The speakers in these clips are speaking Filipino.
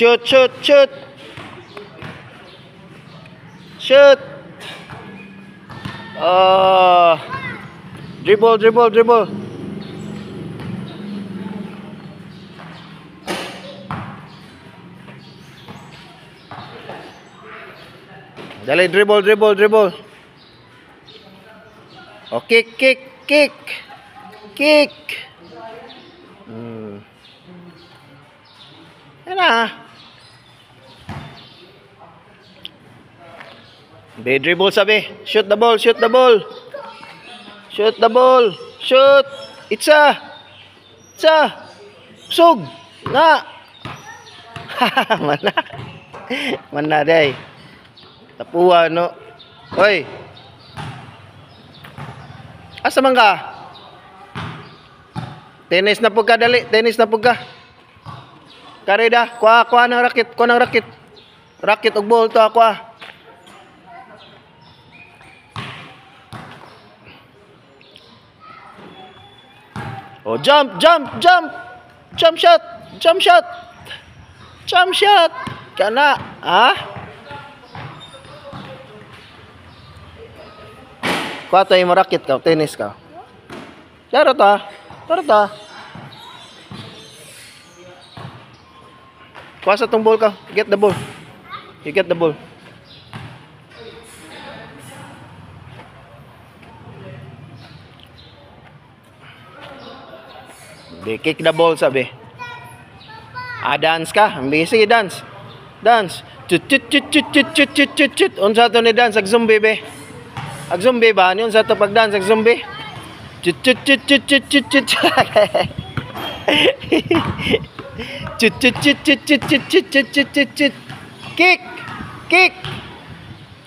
Shoot, shoot, shoot. Shoot. Dribble, dribble, dribble. Dali, dribble, dribble, dribble. Oh, kick, kick, kick. Kick. Yan na. Be dribble sabi. Shoot the ball, shoot the ball. Shoot the ball. Shoot. Itsa. Itsa. Sug. Na. Mana. Mana day. Tapuan no. Hoy. Asa man ka? Tennis na pug ka dali, tennis na pug ka. Karida, kuha ng rakit, kuha ng rakit. Rakit og ball to kuha. Oh, jump, jump, jump. Jump shot, jump shot. Jump shot. Kana, ha? Kuha tayo mo rakit ka, tennis ka. Laro ta. Laro ta. Kuha sa tong ball ka. Get the ball. You get the ball. Be, kick the ball sabi. Dance ka. Sige, dance. Dance. Chut chut chut chut chut chut chut chut chut. Unsa to ni dance ag zombie be? Ag zombie ba? Ano unsa to pag dance ag zombie? Chut chut chut chut chut chut chut. Chut chut chut chut chut chut chut chut chut chut chut. Kick. Kick.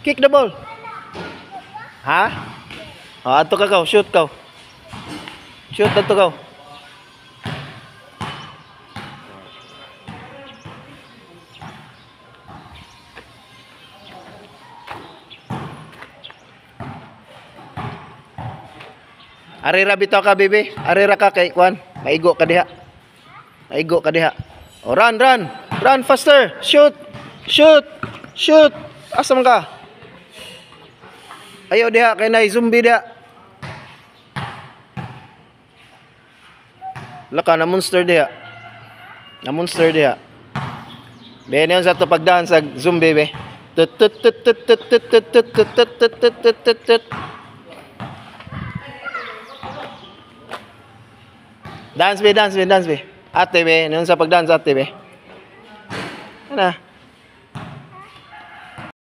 Kick the ball. Ha? Ato ka kaw, shoot kaw. Shoot ato kaw. Arira bitaw ka, bibi. Arira ka kay Kwan. Maigo ka diha. Maigo ka diha. Oh, run, run. Run faster. Shoot. Shoot. Shoot. Asa man ka? Ayo diha kay nay zombie diha. Laka na monster diha. Na monster diha. Be niyon sa to pagdaan sa zombie be. Tut tut tut tut tut tut tut tut tut tut tut tut tut. Dance be, dance be, dance be. Ate be, noon sa pag-dance ate be. Ano?